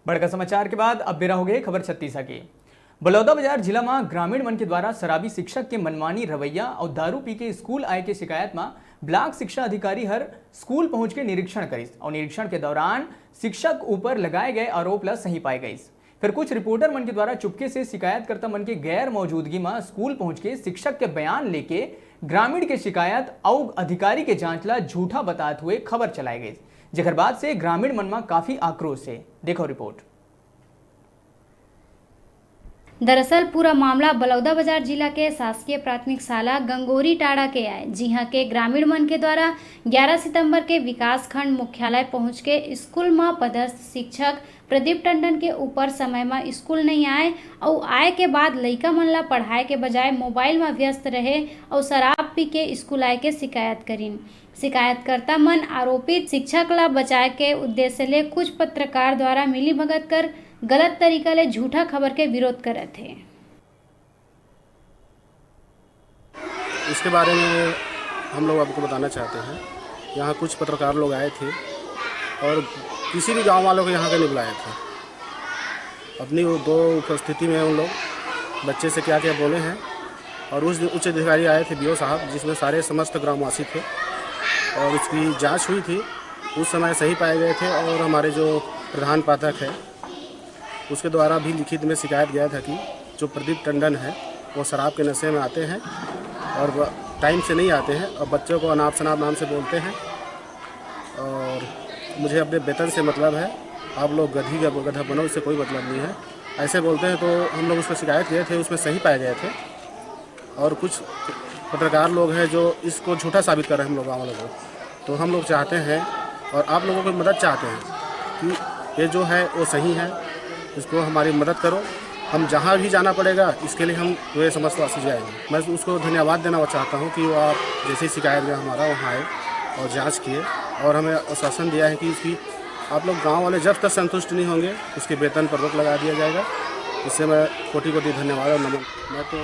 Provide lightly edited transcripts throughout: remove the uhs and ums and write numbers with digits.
बड़का समाचार के बाद अब बेरा हो गए खबर छत्तीसा की। बलौदाबाजार जिला में ग्रामीण मन के द्वारा शराबी शिक्षक के मनमानी रवैया और दारू पी के स्कूल आए के शिकायत में ब्लॉक शिक्षा अधिकारी हर स्कूल पहुंच के निरीक्षण करीस और निरीक्षण के दौरान शिक्षक ऊपर लगाए गए आरोप ला सही पाए गई। फिर कुछ रिपोर्टर मन के द्वारा चुपके से शिकायतकर्ता मन के गैर मौजूदगी में स्कूल पहुंच के शिक्षक के बयान लेके ग्रामीण के शिकायत और अधिकारी के जांच ला झूठा बताते हुए खबर चलाई गई, जेकर बाद से ग्रामीण मन में काफी आक्रोश है। देखो रिपोर्ट। दरअसल पूरा मामला बलौदाबाजार जिला के शासकीय प्राथमिक शाला गंगोरी टाड़ा के आए, जहां के ग्रामीण मन के द्वारा 11 सितंबर के विकास खंड मुख्यालय पहुंच के स्कूल में पदस्थ शिक्षक प्रदीप टंडन के ऊपर समय में स्कूल नहीं आए और आए के बाद लइका मन ला पढ़ाए के बजाय मोबाइल में व्यस्त रहे और शराब पी के स्कूल आए के शिकायत करीन। शिकायतकर्ता मन आरोपित शिक्षक ला बचाए के उद्देश्य ले कुछ पत्रकार द्वारा मिली भगत कर गलत तरीका ले झूठा खबर के विरोध करे थे। इसके बारे में हम लोग आपको बताना चाहते हैं। यहाँ कुछ पत्रकार लोग आए थे और किसी भी गांव वालों को यहाँ के नहीं बुलाए थे। अपनी वो दो उपस्थिति में उन लोग बच्चे से क्या क्या बोले हैं और उस दिन उच्च अधिकारी आए थे बीओ साहब, जिसमें सारे समस्त ग्रामवासी थे और उसकी जांच हुई थी। उस समय सही पाए गए थे और हमारे जो प्रधान पाठक है उसके द्वारा भी लिखित में शिकायत गया था कि जो प्रदीप टंडन है वो शराब के नशे में आते हैं और टाइम से नहीं आते हैं और बच्चों को अनाप शनाप नाम से बोलते हैं और मुझे अपने वेतन से मतलब है, आप लोग गधी का गधा बनो, इससे कोई मतलब नहीं है, ऐसे बोलते हैं। तो हम लोग उस पर शिकायत किए थे, उसमें सही पाए गए थे और कुछ पत्रकार लोग हैं जो इसको झूठा साबित कर रहे हैं हम लोग गाँव वालों को। तो हम लोग चाहते हैं और आप लोगों की मदद चाहते हैं कि ये जो है वो सही है, इसको हमारी मदद करो। हम जहाँ भी जाना पड़ेगा इसके लिए हम वे समस्तवासी जाएंगे। मैं उसको धन्यवाद देना चाहता हूँ कि वो आप जैसे शिकायत में हमारा वहाँ आए और जांच किए और हमें आश्वासन दिया है कि इसकी आप लोग गांव वाले जब तक संतुष्ट नहीं होंगे उसके वेतन पर रोक लगा दिया जाएगा। इससे मैं कोटि कोटि धन्यवाद और नमन। मैं तो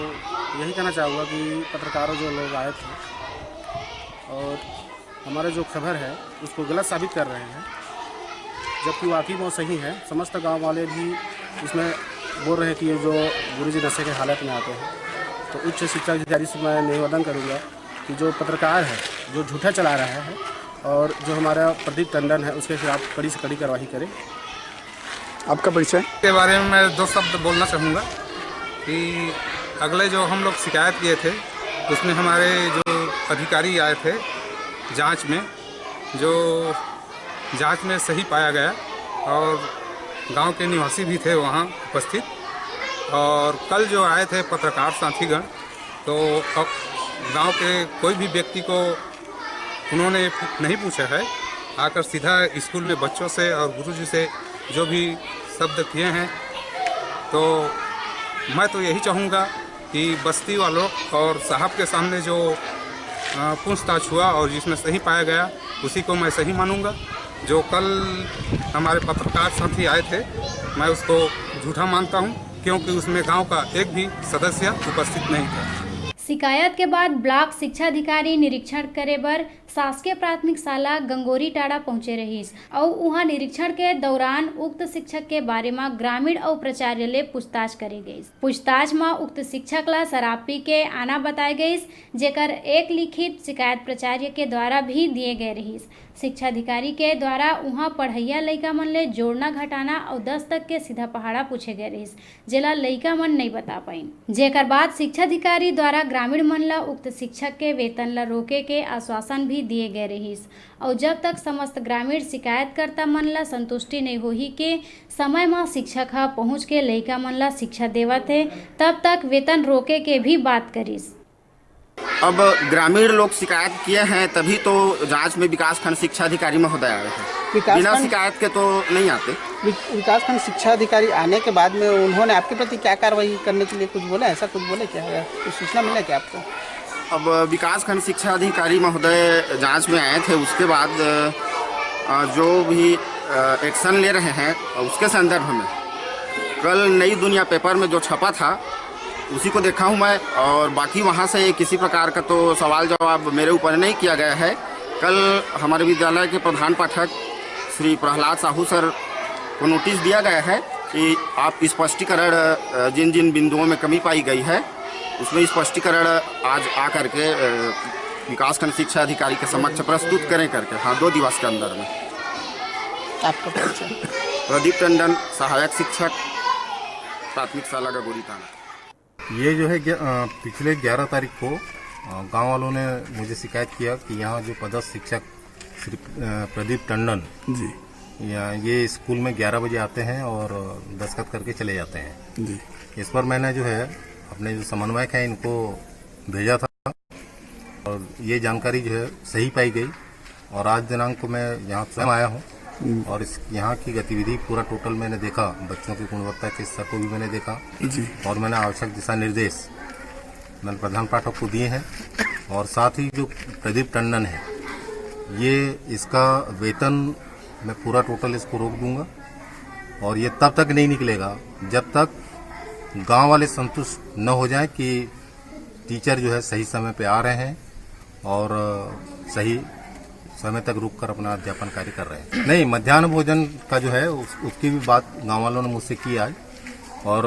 यही कहना चाहूँगा कि पत्रकारों जो लोग आए थे और हमारा जो खबर है उसको गलत साबित कर रहे हैं, जबकि वाकई वो सही है। समस्त गांव वाले भी इसमें बोल रहे हैं कि ये जो गुरुजी नशे के हालत में आते हैं। तो उच्च शिक्षा अधिकारी से मैं निवेदन करूंगा कि जो पत्रकार है जो झूठा चला रहा है और जो हमारा प्रदीप टंडन है उसके खिलाफ कड़ी से कड़ी कार्रवाई करें। आपका परिचय के बारे में मैं दो शब्द बोलना चाहूँगा कि अगले जो हम लोग शिकायत किए थे उसमें हमारे जो अधिकारी आए थे जांच में, जो जांच में सही पाया गया और गांव के निवासी भी थे वहां उपस्थित। और कल जो आए थे पत्रकार साथीगण, तो गांव के कोई भी व्यक्ति को उन्होंने नहीं पूछा है, आकर सीधा स्कूल में बच्चों से और गुरुजी से जो भी शब्द किए हैं। तो मैं तो यही चाहूँगा कि बस्ती वालों और साहब के सामने जो पूछताछ हुआ और जिसमें सही पाया गया उसी को मैं सही मानूंगा। जो कल हमारे पत्रकार साथी आए थे मैं उसको झूठा मानता हूं, क्योंकि उसमें गांव का एक भी सदस्य उपस्थित नहीं था। शिकायत के बाद ब्लॉक शिक्षा अधिकारी निरीक्षण करे बर शासकीय प्राथमिक शाला गंगोरी टाड़ा पहुंचे रहीस और वहां निरीक्षण के दौरान उक्त शिक्षक के बारे में ग्रामीण और प्राचार्य ले पूछताछ करे गई। पूछताछ में उक्त शिक्षक ला शराब पी के आना बताए गई, जेकर एक लिखित शिकायत प्राचार्य के द्वारा भी दिए गए रहीस। शिक्षा अधिकारी के द्वारा वहाँ पढ़ैया लइका मन ले जोड़ना घटाना और 10 तक के सीधा पहाड़ा पूछे गए रहीस, जेला लइका मन नहीं बता पाइन। जेकर बाद शिक्षा अधिकारी द्वारा ग्रामीण मन ला उक्त शिक्षक के वेतन ला रोके के आश्वासन भी दिए गए रहीस और जब तक समस्त ग्रामीण शिकायतकर्ता मन ला संतुष्टि नहीं होही के समय में शिक्षक हा पहुँच के लइका मन ला शिक्षा देवत है, तब तक वेतन रोके के भी बात करीस। अब ग्रामीण लोग शिकायत किए हैं तभी तो जांच में विकासखंड शिक्षा अधिकारी महोदय आए हैं, बिना शिकायत के तो नहीं आते। विकासखंड शिक्षा अधिकारी आने के बाद में उन्होंने आपके प्रति क्या कार्रवाई करने के लिए कुछ बोला, ऐसा कुछ बोले क्या, कुछ सूचना मिला क्या आपको? अब विकासखंड शिक्षा अधिकारी महोदय जांच में आए थे, उसके बाद जो भी एक्शन ले रहे हैं उसके संदर्भ में कल नई दुनिया पेपर में जो छपा था उसी को देखा हूँ मैं, और बाकी वहाँ से किसी प्रकार का तो सवाल जवाब मेरे ऊपर नहीं किया गया है। कल हमारे विद्यालय के प्रधान पाठक श्री प्रहलाद साहू सर को नोटिस दिया गया है कि आप स्पष्टीकरण जिन जिन बिंदुओं में कमी पाई गई है उसमें स्पष्टीकरण आज आकर के विकासखंड शिक्षा अधिकारी के समक्ष प्रस्तुत करें करके, हाँ 2 दिवस के अंदर में। आपका परिचय? प्रदीप टंडन, सहायक शिक्षक, प्राथमिक शाला गगोरी थाना। ये जो है पिछले 11 तारीख को गांव वालों ने मुझे शिकायत किया कि यहाँ जो पदस्थ शिक्षक श्री प्रदीप टंडन जी ये स्कूल में 11 बजे आते हैं और दस्तखत करके चले जाते हैं जी। इस पर मैंने जो है अपने जो समन्वयक हैं इनको भेजा था और ये जानकारी जो है सही पाई गई और आज दिनांक को मैं यहाँ स्वयं आया हूँ और इस यहाँ की गतिविधि पूरा टोटल मैंने देखा, बच्चों की गुणवत्ता के स्तर को भी मैंने देखा जी। और मैंने आवश्यक दिशा निर्देश मैंने प्रधान पाठक को दिए हैं और साथ ही जो प्रदीप टंडन है ये इसका वेतन मैं पूरा टोटल इसको रोक दूंगा और ये तब तक नहीं निकलेगा जब तक गांव वाले संतुष्ट न हो जाएं कि टीचर जो है सही समय पे आ रहे हैं और सही समय तक रुक कर अपना अध्यापन कार्य कर रहे हैं। नहीं, मध्याह्न भोजन का जो है उसकी भी बात गांव वालों ने मुझसे की आज और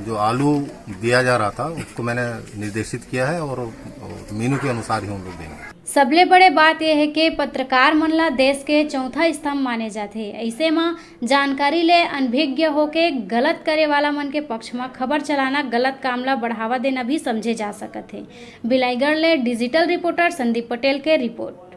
जो आलू दिया जा रहा था उसको मैंने निर्देशित किया है और मेनू के अनुसार ही हम लोग देंगे। सबले बड़े बात यह है कि पत्रकार मन ला देश के चौथा स्तंभ माने जाते। ऐसे में जानकारी ले अनभिज्ञ होके गलत करे वाला मन के पक्ष में खबर चलाना गलत काम ला बढ़ावा देना भी समझे जा सकत है। बिलाईगढ़ ले डिजिटल रिपोर्टर संदीप पटेल के रिपोर्ट।